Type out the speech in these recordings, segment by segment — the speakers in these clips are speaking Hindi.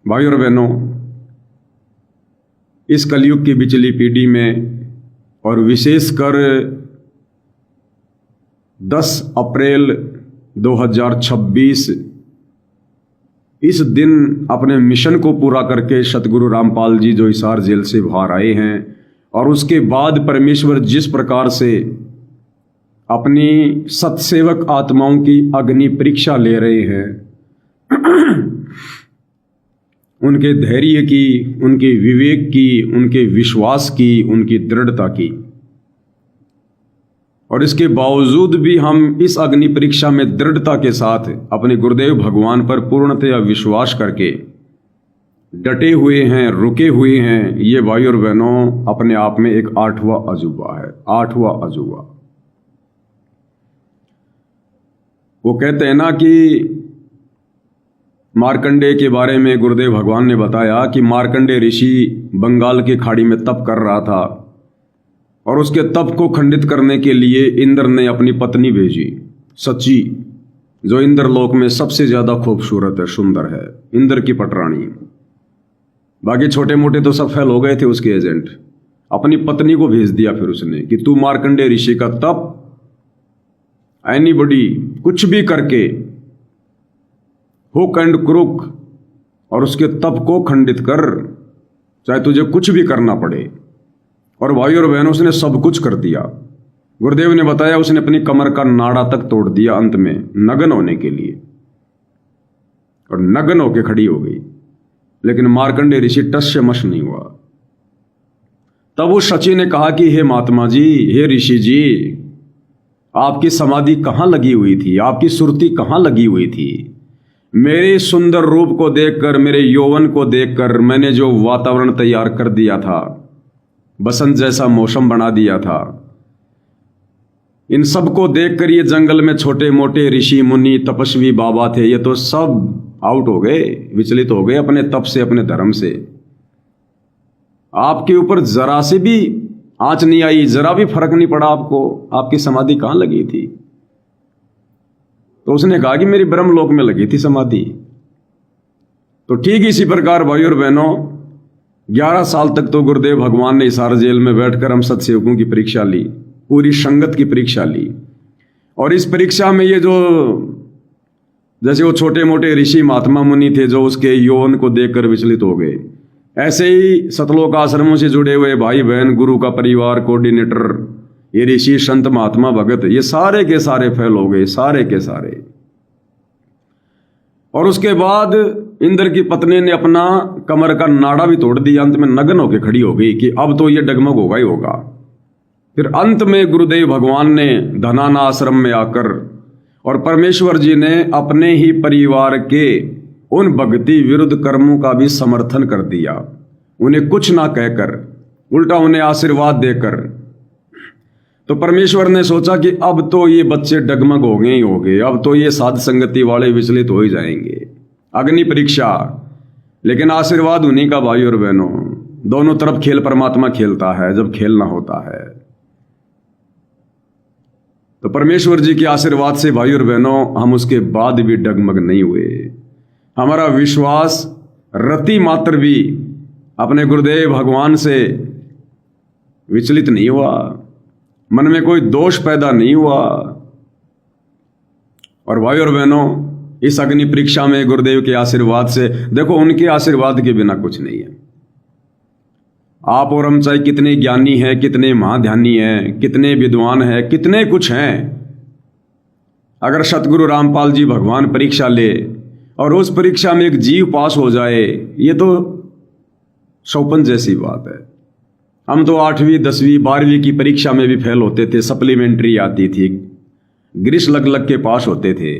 भाइयों और बहनों, इस कलयुग की बिचली पीढ़ी में और विशेषकर 10 अप्रैल 2026 इस दिन अपने मिशन को पूरा करके सतगुरु रामपाल जी जो हिसार जेल से बाहर आए हैं और उसके बाद परमेश्वर जिस प्रकार से अपनी सत्सेवक आत्माओं की अग्नि परीक्षा ले रहे हैं, उनके धैर्य की, उनके विवेक की, उनके विश्वास की, उनकी दृढ़ता की, और इसके बावजूद भी हम इस अग्नि परीक्षा में दृढ़ता के साथ अपने गुरुदेव भगवान पर पूर्णतया विश्वास करके डटे हुए हैं, रुके हुए हैं। ये भाई और बहनों अपने आप में एक 8वां अजूबा है, 8वां अजूबा। वो कहते हैं ना कि मार्कंडेय के बारे में गुरुदेव भगवान ने बताया कि मार्कंडेय ऋषि बंगाल की खाड़ी में तप कर रहा था और उसके तप को खंडित करने के लिए इंद्र ने अपनी पत्नी भेजी, सची, जो इंद्रलोक में सबसे ज्यादा खूबसूरत है, सुंदर है, इंद्र की पटरानी। बाकी छोटे मोटे तो सब फेल हो गए थे उसके एजेंट। अपनी पत्नी को भेज दिया फिर उसने कि तू मार्कंडेय ऋषि का तप एनीबॉडी कुछ भी करके हुक एंड क्रुक और उसके तप को खंडित कर, चाहे तुझे कुछ भी करना पड़े। और भाई और बहनों, उसने सब कुछ कर दिया। गुरुदेव ने बताया उसने अपनी कमर का नाड़ा तक तोड़ दिया अंत में नग्न होने के लिए, और नग्न होके खड़ी हो गई। लेकिन मार्कंडेय ऋषि टस से मश नहीं हुआ। तब उस शची ने कहा कि हे महात्मा जी, हे ऋषि जी, आपकी समाधि कहां लगी हुई थी, आपकी सुरती कहां लगी हुई थी? मेरे सुंदर रूप को देखकर, मेरे यौवन को देखकर मैंने जो वातावरण तैयार कर दिया था, बसंत जैसा मौसम बना दिया था, इन सब को देखकर ये जंगल में छोटे मोटे ऋषि मुनि तपस्वी बाबा थे, ये तो सब आउट हो गए, विचलित हो गए अपने तप से, अपने धर्म से। आपके ऊपर जरा से भी आंच नहीं आई, जरा भी फर्क नहीं पड़ा आपको, आपकी समाधि कहां लगी थी? तो उसने कहा कि मेरी ब्रह्मलोक में लगी थी समाधि। तो ठीक इसी प्रकार भाई और बहनों, 11 साल तक तो गुरुदेव भगवान ने हिसार जेल में बैठकर हम सत्सेवकों की परीक्षा ली, पूरी संगत की परीक्षा ली। और इस परीक्षा में ये जो जैसे वो छोटे मोटे ऋषि महात्मा मुनि थे जो उसके यौवन को देखकर विचलित हो गए, ऐसे ही सतलोक आश्रमों से जुड़े हुए भाई बहन, गुरु का परिवार, कोऑर्डिनेटर, ये ऋषि संत महात्मा भगत, ये सारे के सारे फेल हो गए, सारे के सारे। और उसके बाद इंद्र की पत्नी ने अपना कमर का नाड़ा भी तोड़ दिया, अंत में नग्न होकर खड़ी हो गई कि अब तो ये डगमग होगा ही होगा। फिर अंत में गुरुदेव भगवान ने धनाना आश्रम में आकर और परमेश्वर जी ने अपने ही परिवार के उन भक्ति विरुद्ध कर्मों का भी समर्थन कर दिया, उन्हें कुछ ना कहकर, उल्टा उन्हें आशीर्वाद देकर। तो परमेश्वर ने सोचा कि अब तो ये बच्चे डगमग हो गए ही हो गए, अब तो ये साध संगति वाले विचलित हो ही जाएंगे। अग्नि परीक्षा, लेकिन आशीर्वाद उन्हीं का भाई और बहनों। दोनों तरफ खेल परमात्मा खेलता है जब खेलना होता है। तो परमेश्वर जी के आशीर्वाद से भाई और बहनों हम उसके बाद भी डगमग नहीं हुए। हमारा विश्वास रति मात्र भी अपने गुरुदेव भगवान से विचलित नहीं हुआ, मन में कोई दोष पैदा नहीं हुआ। और भाई और बहनों, इस अग्नि परीक्षा में गुरुदेव के आशीर्वाद से, देखो उनके आशीर्वाद के बिना कुछ नहीं है। आप और हम चाहे कितने ज्ञानी हैं, कितने महाध्यानी हैं, कितने विद्वान हैं, कितने कुछ हैं, अगर सतगुरु रामपाल जी भगवान परीक्षा ले और उस परीक्षा में एक जीव पास हो जाए, ये तो सौपन जैसी बात है। हम तो 8वीं 10वीं 12वीं की परीक्षा में भी फेल होते थे, सप्लीमेंट्री आती थी, ग्रीस लग लग के पास होते थे।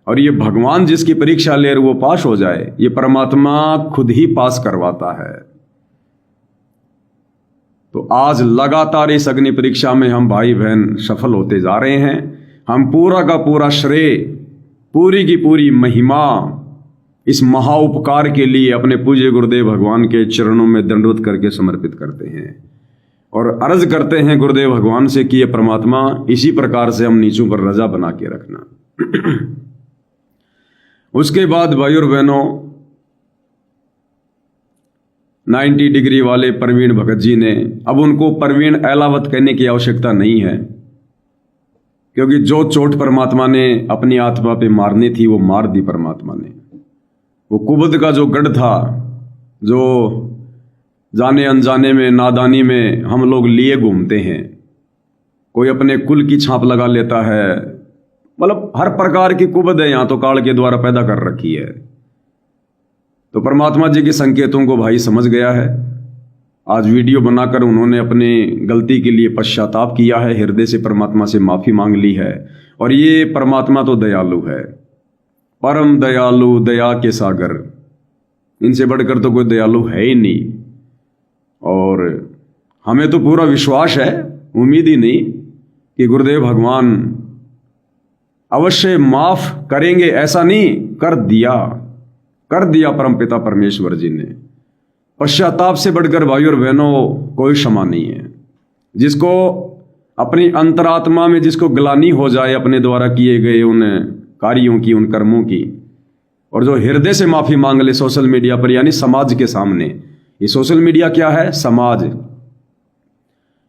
और ये भगवान जिसकी परीक्षा ले वो पास हो जाए, ये परमात्मा खुद ही पास करवाता है। तो आज लगातार इस अग्नि परीक्षा में हम भाई बहन सफल होते जा रहे हैं। हम पूरा का पूरा श्रेय, पूरी की पूरी महिमा इस महा उपकार के लिए अपने पूज्य गुरुदेव भगवान के चरणों में दंडवत करके समर्पित करते हैं और अर्ज करते हैं गुरुदेव भगवान से कि ये परमात्मा इसी प्रकार से हम नीचों पर रजा बना के रखना। उसके बाद भाई और बहनों, 90 डिग्री वाले प्रवीण भगत जी ने, अब उनको प्रवीण एलावत कहने की आवश्यकता नहीं है, क्योंकि जो चोट परमात्मा ने अपनी आत्मा पे मारनी थी वो मार दी परमात्मा ने। वो कुबद का जो गढ़ था, जो जाने अनजाने में, नादानी में हम लोग लिए घूमते हैं, कोई अपने कुल की छाप लगा लेता है, मतलब हर प्रकार की कुबद है यहाँ तो काल के द्वारा पैदा कर रखी है। तो परमात्मा जी के संकेतों को भाई समझ गया है। आज वीडियो बनाकर उन्होंने अपने गलती के लिए पश्चाताप किया है, हृदय से परमात्मा से माफ़ी मांग ली है। और ये परमात्मा तो दयालु है, परम दयालु, दया के सागर, इनसे बढ़कर तो कोई दयालु है ही नहीं। और हमें तो पूरा विश्वास है, उम्मीद ही नहीं कि गुरुदेव भगवान अवश्य माफ करेंगे, ऐसा नहीं कर दिया परमपिता परमेश्वर जी ने। पश्चाताप से बढ़कर भाई और बहनों कोई क्षमा नहीं है। जिसको अपनी अंतरात्मा में जिसको ग्लानि हो जाए अपने द्वारा किए गए उन कार्यों की, उन कर्मों की, और जो हृदय से माफी मांग ले सोशल मीडिया पर, यानी समाज के सामने। ये सोशल मीडिया क्या है? समाज।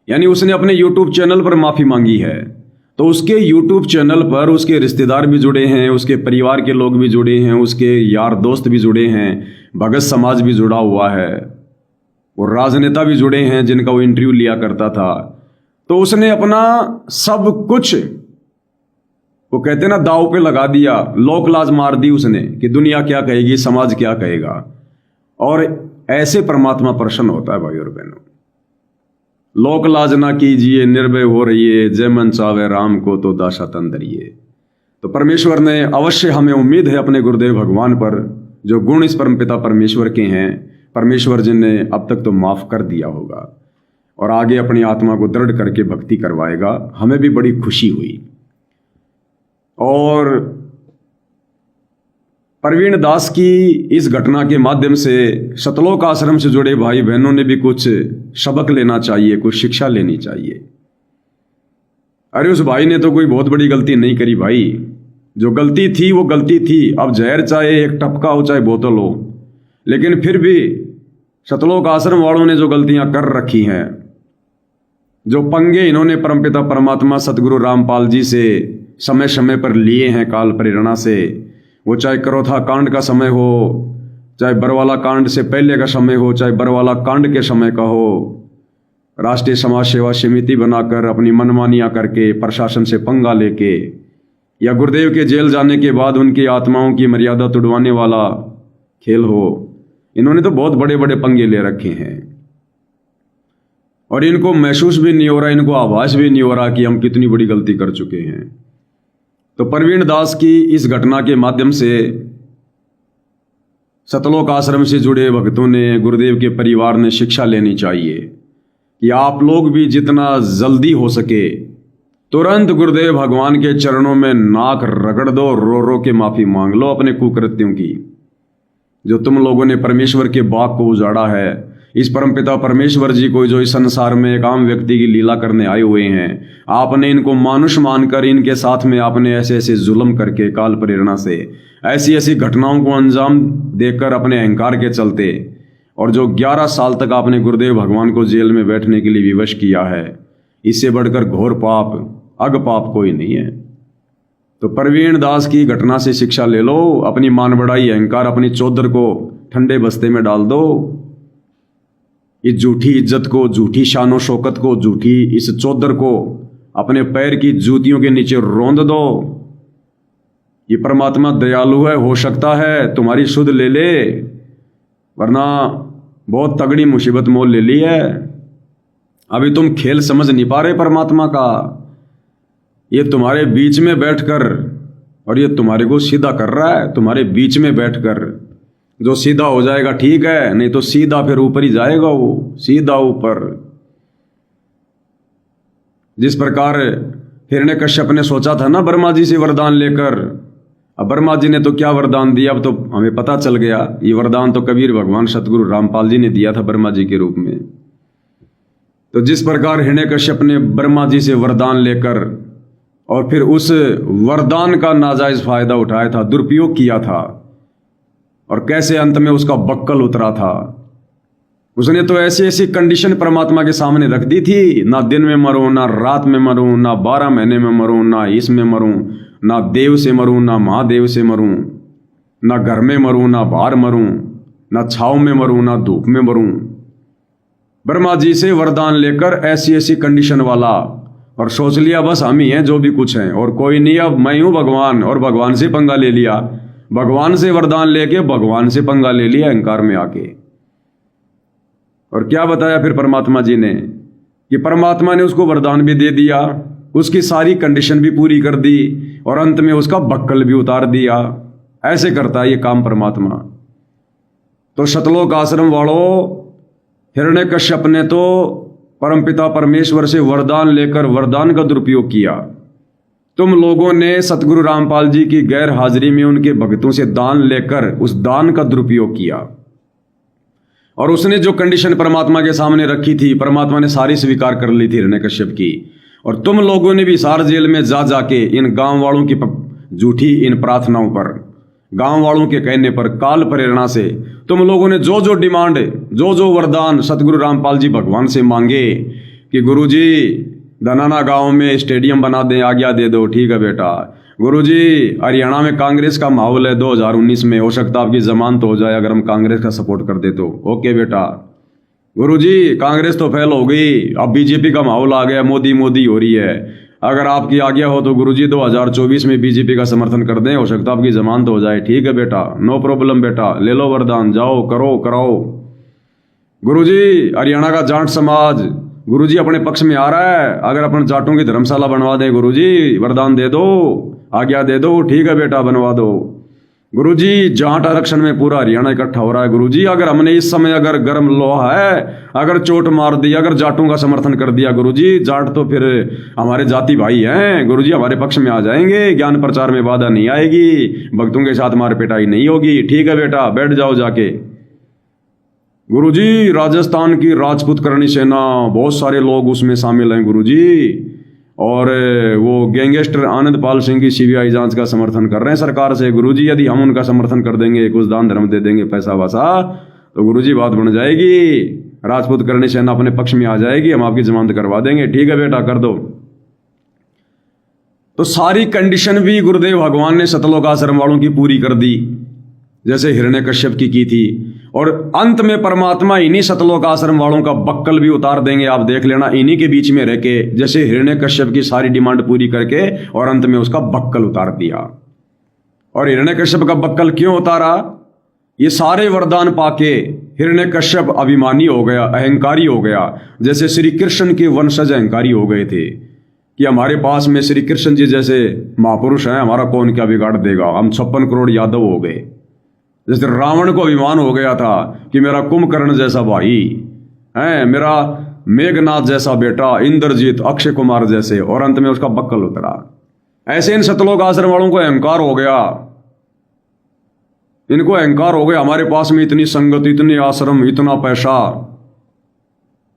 यानी उसने अपने यूट्यूब चैनल पर माफी मांगी है, तो उसके यूट्यूब चैनल पर उसके रिश्तेदार भी जुड़े हैं, उसके परिवार के लोग भी जुड़े हैं, उसके यार दोस्त भी जुड़े हैं, भगत समाज भी जुड़ा हुआ है, और राजनेता भी जुड़े हैं जिनका वो इंटरव्यू लिया करता था। तो उसने अपना सब कुछ, वो कहते ना, दांव पे लगा दिया, लोक लाज मार दी उसने कि दुनिया क्या कहेगी, समाज क्या कहेगा। और ऐसे परमात्मा प्रसन्न होता है भाई और बहनों। लोक लाज ना कीजिए, निर्भय हो रहिए, जय मन चावे राम को तो दासा तंदरिए। तो परमेश्वर ने अवश्य, हमें उम्मीद है अपने गुरुदेव भगवान पर, जो गुण इस परमपिता परमेश्वर के हैं, परमेश्वर जी ने अब तक तो माफ कर दिया होगा और आगे अपनी आत्मा को दृढ़ करके भक्ति करवाएगा। हमें भी बड़ी खुशी हुई। और प्रवीण दास की इस घटना के माध्यम से सतलोक आश्रम से जुड़े भाई बहनों ने भी कुछ सबक लेना चाहिए, कुछ शिक्षा लेनी चाहिए। अरे उस भाई ने तो कोई बहुत बड़ी गलती नहीं करी भाई, जो गलती थी वो गलती थी। अब जहर चाहे एक टपका हो चाहे बोतल हो, लेकिन फिर भी सतलोक आश्रम वालों ने जो गलतियां कर रखी हैं, जो पंगे इन्होंने परमपिता परमात्मा सतगुरु रामपाल जी से समय समय पर लिए हैं काल प्रेरणा से, वो चाहे करोथा कांड का समय हो, चाहे बरवाला कांड से पहले का समय हो, चाहे बरवाला कांड के समय का हो, राष्ट्रीय समाज सेवा समिति बनाकर अपनी मनमानियां करके, प्रशासन से पंगा लेके, या गुरुदेव के जेल जाने के बाद उनकी आत्माओं की मर्यादा तुड़वाने वाला खेल हो, इन्होंने तो बहुत बड़े बड़े पंगे ले रखे हैं। और इनको महसूस भी नहीं हो रहा, इनको आभास भी नहीं हो रहा कि हम कितनी बड़ी गलती कर चुके हैं। तो प्रवीण दास की इस घटना के माध्यम से सतलोक आश्रम से जुड़े भक्तों ने, गुरुदेव के परिवार ने शिक्षा लेनी चाहिए कि आप लोग भी जितना जल्दी हो सके तुरंत गुरुदेव भगवान के चरणों में नाक रगड़ दो, रो रो के माफी मांग लो अपने कुकृत्यों की, जो तुम लोगों ने परमेश्वर के बाग को उजाड़ा है। इस परमपिता परमेश्वर जी को जो इस संसार में एक आम व्यक्ति की लीला करने आए हुए हैं, आपने इनको मानुष मानकर इनके साथ में आपने ऐसे ऐसे जुल्म करके काल प्रेरणा से ऐसी ऐसी घटनाओं को अंजाम देकर अपने अहंकार के चलते, और जो 11 साल तक आपने गुरुदेव भगवान को जेल में बैठने के लिए विवश किया है, इससे बढ़कर घोर पाप, अग पाप कोई नहीं है। तो प्रवीण दास की घटना से शिक्षा ले लो, अपनी मान बढ़ाई, अहंकार, अपनी चौधर को ठंडे बस्ते में डाल दो। इस झूठी इज्जत को, झूठी शानो शौकत को, झूठी इस चौधर को अपने पैर की जूतियों के नीचे रौंद दो। ये परमात्मा दयालु है, हो सकता है तुम्हारी सुध ले ले, वरना बहुत तगड़ी मुसीबत मोल ले ली है। अभी तुम खेल समझ नहीं पा रहे परमात्मा का। ये तुम्हारे बीच में बैठकर, और ये तुम्हारे को सीधा कर रहा है, तुम्हारे बीच में बैठकर। जो सीधा हो जाएगा ठीक है, नहीं तो सीधा फिर ऊपर ही जाएगा, वो सीधा ऊपर। जिस प्रकार हिरण्यकश्यप ने सोचा था ना ब्रह्मा जी से वरदान लेकर, अब ब्रह्मा जी ने तो क्या वरदान दिया, अब तो हमें पता चल गया। ये वरदान तो कबीर भगवान सतगुरु रामपाल जी ने दिया था ब्रह्मा जी के रूप में। तो जिस प्रकार हिरण्यकश्यप ने ब्रह्मा जी से वरदान लेकर और फिर उस वरदान का नाजायज फायदा उठाया था, दुरुपयोग किया था, और कैसे अंत में उसका बक्कल उतरा था, उसने तो ऐसी ऐसी कंडीशन परमात्मा के सामने रख दी थी, ना दिन में मरूं, ना रात में मरूं, ना 12 महीने में मरूं, ना इसमें मरूं, ना देव से मरूं, ना महादेव से मरूं, ना घर में मरूं, ना बाहर मरूं, ना छाव में मरूं, ना धूप में मरूं। ब्रह्मा जी से वरदान लेकर ऐसी ऐसी कंडीशन वाला, और सोच लिया बस हम ही हैं जो भी कुछ हैं और कोई नहीं, अब मैं हूं भगवान, और भगवान से पंगा ले लिया। भगवान से वरदान लेके भगवान से पंगा ले लिया अहंकार में आके। और क्या बताया फिर परमात्मा जी ने कि परमात्मा ने उसको वरदान भी दे दिया, उसकी सारी कंडीशन भी पूरी कर दी, और अंत में उसका बक्कल भी उतार दिया। ऐसे करता है ये काम परमात्मा। तो शतलोक आश्रम वालों, हिरण्यकश्यप ने तो परमपिता परमेश्वर से वरदान लेकर वरदान का दुरुपयोग किया। तुम लोगों ने सतगुरु रामपाल जी की गैर हाजिरी में उनके भक्तों से दान लेकर उस दान का दुरुपयोग किया, और उसने जो कंडीशन परमात्मा के सामने रखी थी, परमात्मा ने सारी स्वीकार कर ली थी हिरण्यकश्यप की। और तुम लोगों ने भी सार जेल में जा जाके इन गांव वालों की झूठी इन प्रार्थनाओं पर, गांव वालों के कहने पर, काल प्रेरणा से तुम लोगों ने जो जो डिमांड, जो जो वरदान सतगुरु रामपाल जी भगवान से मांगे कि गुरुजी धनाना गांव में स्टेडियम बना दें, आज्ञा दे दो, ठीक है बेटा। गुरुजी हरियाणा में कांग्रेस का माहौल है 2019 में, हो सकता आपकी जमानत हो जाए अगर हम कांग्रेस का सपोर्ट कर दे तो। ओके बेटा। गुरुजी कांग्रेस तो फेल हो गई, अब बीजेपी का माहौल आ गया, मोदी मोदी हो रही है, अगर आपकी आज्ञा हो तो गुरुजी 2024 में बीजेपी का समर्थन कर दें, हो सकता आपकी जमानत हो जाए। ठीक है बेटा, नो प्रॉब्लम बेटा, ले लो वरदान, जाओ करो कराओ। गुरुजी हरियाणा का जाट समाज गुरुजी अपने पक्ष में आ रहा है, अगर अपन जाटों की धर्मशाला बनवा दें गुरुजी, वरदान दे दो, आज्ञा दे दो। ठीक है बेटा, बनवा दो। गुरुजी जाट आरक्षण में पूरा हरियाणा इकट्ठा हो रहा है गुरुजी, अगर हमने इस समय अगर गर्म लोहा है, अगर चोट मार दी, अगर जाटों का समर्थन कर दिया गुरुजी, जाट तो फिर हमारे जाति भाई हैं गुरुजी, हमारे पक्ष में आ जाएंगे, ज्ञान प्रचार में बाधा नहीं आएगी, भक्तों के साथ मार पिटाई नहीं होगी। ठीक है बेटा, बैठ जाओ जाके। गुरुजी राजस्थान की राजपूत करणी सेना, बहुत सारे लोग उसमें शामिल हैं गुरुजी, और वो गैंगस्टर आनंद पाल सिंह की सीबीआई जांच का समर्थन कर रहे हैं सरकार से। गुरुजी यदि हम उनका समर्थन कर देंगे, कुछ दान धर्म दे देंगे, पैसा वैसा, तो गुरुजी बात बन जाएगी, राजपूत करणी सेना अपने पक्ष में आ जाएगी, हम आपकी जमानत करवा देंगे। ठीक है बेटा, कर दो। तो सारी कंडीशन भी गुरुदेव भगवान ने सतलोक आश्रम वालों की पूरी कर दी, जैसे हिरण्यकश्यप की थी। और अंत में परमात्मा इन्हीं सतलोक आश्रम वालों का बक्कल भी उतार देंगे, आप देख लेना, इन्हीं के बीच में रह के, जैसे हिरण्यकश्यप की सारी डिमांड पूरी करके और अंत में उसका बक्कल उतार दिया। और हिरण्यकश्यप का बक्कल क्यों उतारा? ये सारे वरदान पाके हिरण्यकश्यप अभिमानी हो गया, अहंकारी हो गया, जैसे श्री कृष्ण के वंशज अहंकारी हो गए थे कि हमारे पास में श्री कृष्ण जी जैसे महापुरुष हैं, हमारा कौन क्या बिगाड़ देगा, हम 56 करोड़ यादव हो गए। जैसे रावण को अभिमान हो गया था कि मेरा कुंभकर्ण जैसा भाई है, मेरा मेघनाथ जैसा बेटा, इंद्रजीत, अक्षय कुमार जैसे, और अंत में उसका बक्कल उतरा। ऐसे इन सतलोक आश्रम वालों को अहंकार हो गया, इनको अहंकार हो गया, हमारे पास में इतनी संगत, इतने आश्रम, इतना पैसा,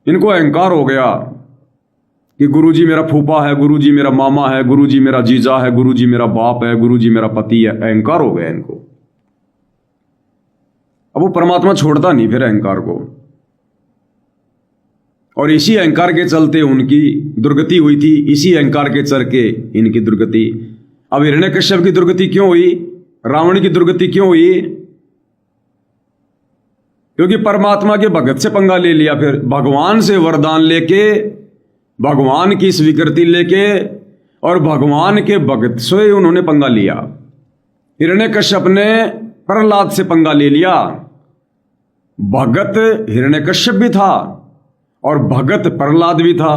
इनको अहंकार हो गया कि गुरुजी मेरा फूफा है, गुरुजी मेरा मामा है, गुरुजी मेरा जीजा है, गुरुजी मेरा बाप है, गुरुजी मेरा पति है। अहंकार हो गया इनको। अब वो परमात्मा छोड़ता नहीं फिर अहंकार को, और इसी अहंकार के चलते उनकी दुर्गति हुई थी, इसी अहंकार के चल के इनकी दुर्गति। अब हिरण्यकश्यप की दुर्गति क्यों हुई, रावण की दुर्गति क्यों हुई? क्योंकि परमात्मा के भगत से पंगा ले लिया, फिर भगवान से वरदान लेके, भगवान की स्वीकृति लेके, और भगवान के भगत से उन्होंने पंगा लिया। हिरण्यकश्यप ने प्रहलाद से पंगा ले लिया। भगत हिरण्यकश्यप भी था और भगत प्रहलाद भी था,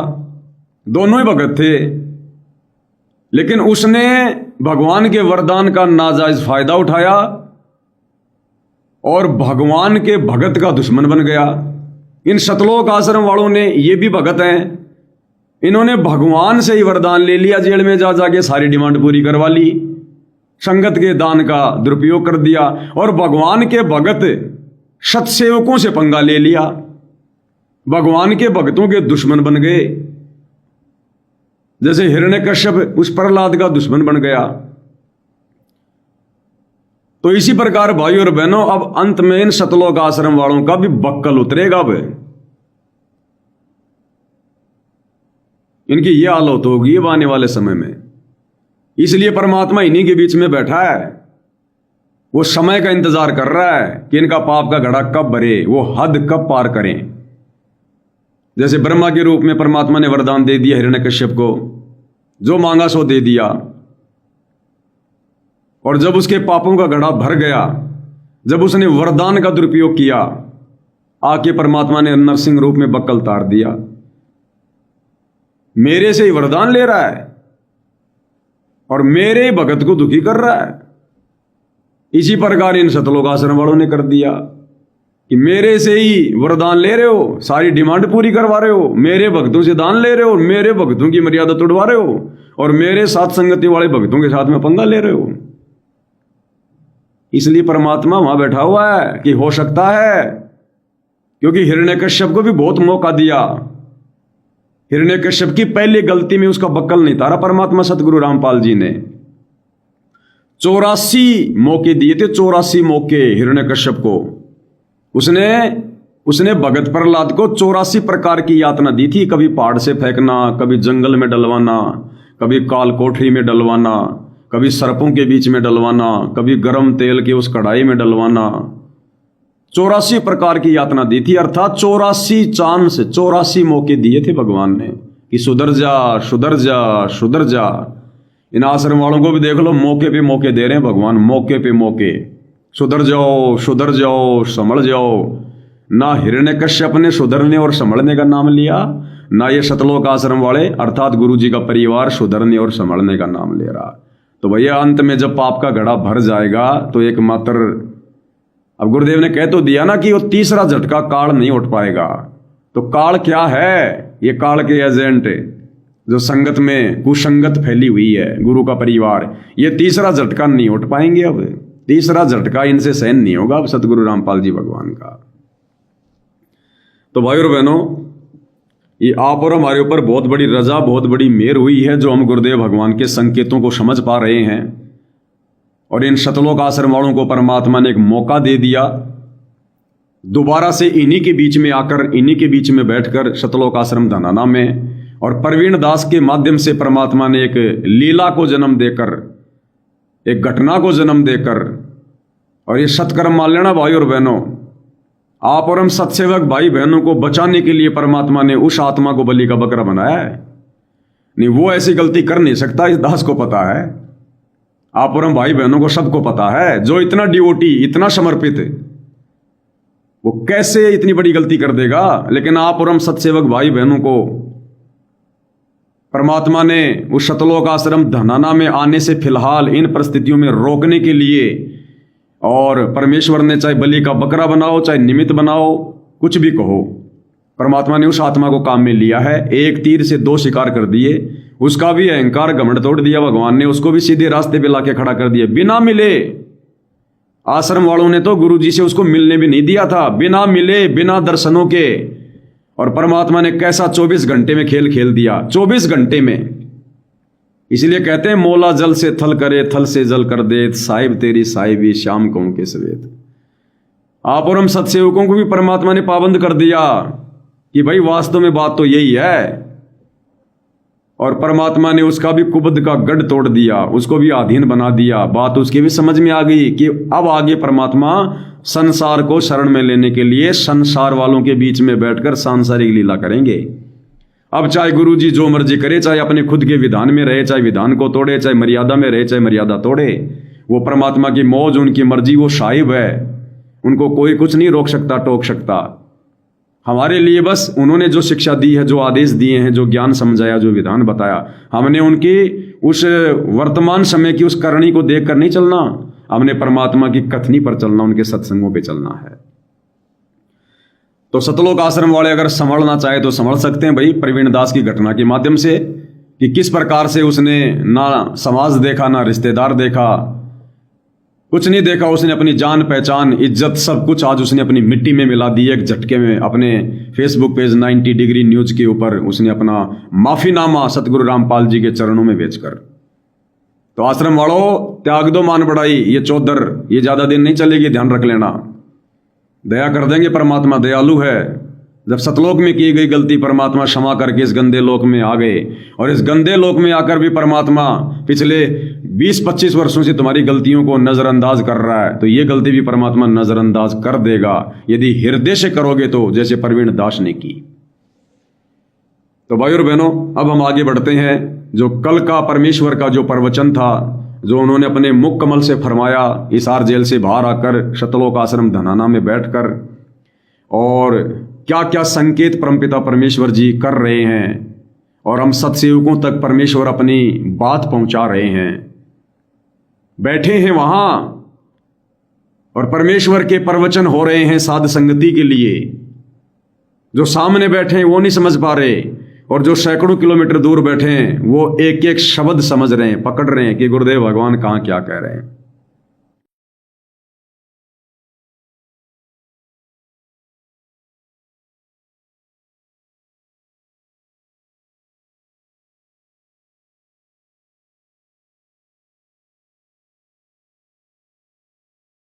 दोनों ही भगत थे, लेकिन उसने भगवान के वरदान का नाजायज फायदा उठाया और भगवान के भगत का दुश्मन बन गया। इन सतलोक आश्रम वालों ने, ये भी भगत हैं, इन्होंने भगवान से ही वरदान ले लिया, जेल में जा जाके सारी डिमांड पूरी करवा ली, संगत के दान का दुरुपयोग कर दिया, और भगवान के भगत सतसेवकों से पंगा ले लिया, भगवान के भक्तों के दुश्मन बन गए। जैसे हिरण्यकश्यप उस प्रहलाद का दुश्मन बन गया। तो इसी प्रकार भाई और बहनों, अब अंत में इन सतलोक आश्रम वालों का भी बक्कल उतरेगा। अब इनकी यह हालत होगी अब आने वाले समय में। इसलिए परमात्मा इन्हीं के बीच में बैठा है, वो समय का इंतजार कर रहा है कि इनका पाप का घड़ा कब भरे, वो हद कब पार करें। जैसे ब्रह्मा के रूप में परमात्मा ने वरदान दे दिया हिरण्यकश्यप को, जो मांगा सो दे दिया, और जब उसके पापों का घड़ा भर गया, जब उसने वरदान का दुरुपयोग किया, आके परमात्मा ने नरसिंह रूप में बक्कल तार दिया। मेरे से ही वरदान ले रहा है और मेरे भगत को दुखी कर रहा है। इसी प्रकार इन सतलोक आश्रम वालों ने कर दिया कि मेरे से ही वरदान ले रहे हो, सारी डिमांड पूरी करवा रहे हो, मेरे भक्तों से दान ले रहे हो, मेरे भक्तों की मर्यादा तोड़वा रहे हो, और मेरे साथ संगति वाले भक्तों के साथ में पंगा ले रहे हो। इसलिए परमात्मा वहां बैठा हुआ है कि हो सकता है, क्योंकि हिरण्यकश्यप को भी बहुत मौका दिया। हिरण्यकश्यप की पहली गलती में उसका बक्कल नहीं तारा परमात्मा सतगुरु रामपाल जी ने। 84 मौके दिए थे, 84 मौके हिरण्यकश्यप को। उसने भगत प्रहलाद को 84 प्रकार की यातना दी थी। कभी पहाड़ से फेंकना, कभी जंगल में डलवाना, कभी काल कोठरी में डलवाना, कभी सर्पों के बीच में डलवाना, कभी गर्म तेल के उस कढ़ाई में डलवाना। 84 प्रकार की यातना दी थी, अर्थात 84 चांस, 84 मौके दिए थे भगवान ने कि सुधर जा, सुधर जा, सुधर जा। इन आश्रम वालों को भी देख लो, मौके पे मौके दे रहे हैं भगवान, मौके पे मौके। सुधर जाओ, सुधर जाओ, संभल जाओ। ना हिरण्यकश्यप ने सुधरने और संभलने का नाम लिया, ना ये सतलोक आश्रम वाले अर्थात गुरु जी का परिवार सुधरने और संभलने का नाम ले रहा। तो भैया अंत में जब पाप का घड़ा भर जाएगा तो एकमात्र, अब गुरुदेव ने कह तो दिया ना कि वो तीसरा झटका काल नहीं उठ पाएगा। तो काल क्या है? ये काल के एजेंट जो संगत में कुसंगत फैली हुई है, गुरु का परिवार, ये तीसरा झटका नहीं उठ पाएंगे। अब तीसरा झटका इनसे सहन नहीं होगा अब सतगुरु रामपाल जी भगवान का। तो भाई और बहनों, ये आप और हमारे ऊपर बहुत बड़ी रजा, बहुत बड़ी मेहर हुई है जो हम गुरुदेव भगवान के संकेतों को समझ पा रहे हैं। और इन सतलोक आश्रम वालों को परमात्मा ने एक मौका दे दिया दोबारा से इन्हीं के बीच में आकर, इन्हीं के बीच में बैठकर सतलोक आश्रम धनाना में, और प्रवीण दास के माध्यम से परमात्मा ने एक लीला को जन्म देकर, एक घटना को जन्म देकर, और ये सत्कर्म मान लेना भाई और बहनों, आप और हम सत्सेवक भाई बहनों को बचाने के लिए परमात्मा ने उस आत्मा को बलि का बकरा बनाया है। नहीं, वो ऐसी गलती कर नहीं सकता, इस दास को पता है। आप और हम भाई बहनों को सबको पता है, जो इतना डिवोटी, इतना समर्पित, वो कैसे इतनी बड़ी गलती कर देगा। लेकिन आप और हम सत्सेवक भाई बहनों को परमात्मा ने उस सतलोक आश्रम धनाना में आने से फिलहाल इन परिस्थितियों में रोकने के लिए, और परमेश्वर ने चाहे बलि का बकरा बनाओ, चाहे निमित्त बनाओ, कुछ भी कहो, परमात्मा ने उस आत्मा को काम में लिया है। एक तीर से दो शिकार कर दिए। उसका भी अहंकार घमंड तोड़ दिया भगवान ने, उसको भी सीधे रास्ते पे लाके खड़ा कर दिया। बिना मिले, आश्रम वालों ने तो गुरु जी से उसको मिलने भी नहीं दिया था, बिना मिले, बिना दर्शनों के। और परमात्मा ने कैसा 24 घंटे में खेल खेल दिया, 24 घंटे में। इसलिए कहते हैं मौला जल से थल करे, थल से जल कर दे, साहिब तेरी साहिबी श्याम कहूं के सवेत। आप और हम सत्सेवकों को भी परमात्मा ने पाबंद कर दिया कि भाई वास्तव में बात तो यही है। और परमात्मा ने उसका भी कुबद का गढ़ तोड़ दिया, उसको भी अधीन बना दिया। बात उसकी भी समझ में आ गई कि अब आगे परमात्मा संसार को शरण में लेने के लिए संसार वालों के बीच में बैठकर सांसारिक लीला करेंगे। अब चाहे गुरु जी जो मर्जी करे, चाहे अपने खुद के विधान में रहे, चाहे विधान को तोड़े, चाहे मर्यादा में रहे, चाहे मर्यादा तोड़े, वो परमात्मा की मौज, उनकी मर्जी, वो साहिब है। उनको कोई कुछ नहीं रोक सकता, टोक सकता। हमारे लिए बस उन्होंने जो शिक्षा दी है, जो आदेश दिए हैं, जो ज्ञान समझाया, जो विधान बताया, हमने उनकी उस वर्तमान समय की उस करनी को देख कर नहीं चलना, हमने परमात्मा की कथनी पर चलना, उनके सत्संगों पे चलना है। तो सतलोक आश्रम वाले अगर संभलना चाहे तो संभल सकते हैं भाई, प्रवीण दास की घटना के माध्यम से, कि किस प्रकार से उसने ना समाज देखा, ना रिश्तेदार देखा, कुछ नहीं देखा। उसने अपनी जान पहचान, इज्जत, सब कुछ आज उसने अपनी मिट्टी में मिला दी एक झटके में। अपने फेसबुक पेज 90 डिग्री न्यूज के ऊपर उसने अपना माफीनामा सतगुरु रामपाल जी के चरणों में बेचकर, तो आश्रम वालों त्याग दो मान बढ़ाई, ये चौधर ये ज्यादा दिन नहीं चलेगी, ध्यान रख लेना। दया कर देंगे, परमात्मा दयालु है। जब सतलोक में की गई गलती परमात्मा क्षमा करके इस गंदे लोक में आ गए, और इस गंदे लोक में आकर भी परमात्मा पिछले 20-25 वर्षों से तुम्हारी गलतियों को नजरअंदाज कर रहा है, तो ये गलती भी परमात्मा नजरअंदाज कर देगा यदि हृदय से करोगे तो, जैसे प्रवीण दास ने की। तो भाई और बहनों, अब हम आगे बढ़ते हैं। जो कल का परमेश्वर का जो प्रवचन था, जो उन्होंने अपने मुख कमल से फरमाया, हिसार जेल से बाहर आकर शतलोक आश्रम धनाना में बैठकर, और क्या क्या संकेत परमपिता परमेश्वर जी कर रहे हैं, और हम सत्सेवकों तक परमेश्वर अपनी बात पहुंचा रहे हैं। बैठे हैं वहां और परमेश्वर के प्रवचन हो रहे हैं साध संगति के लिए। जो सामने बैठे हैं वो नहीं समझ पा रहे, और जो सैकड़ों किलोमीटर दूर बैठे हैं वो एक एक शब्द समझ रहे हैं, पकड़ रहे हैं कि गुरुदेव भगवान कहाँ क्या कह रहे हैं।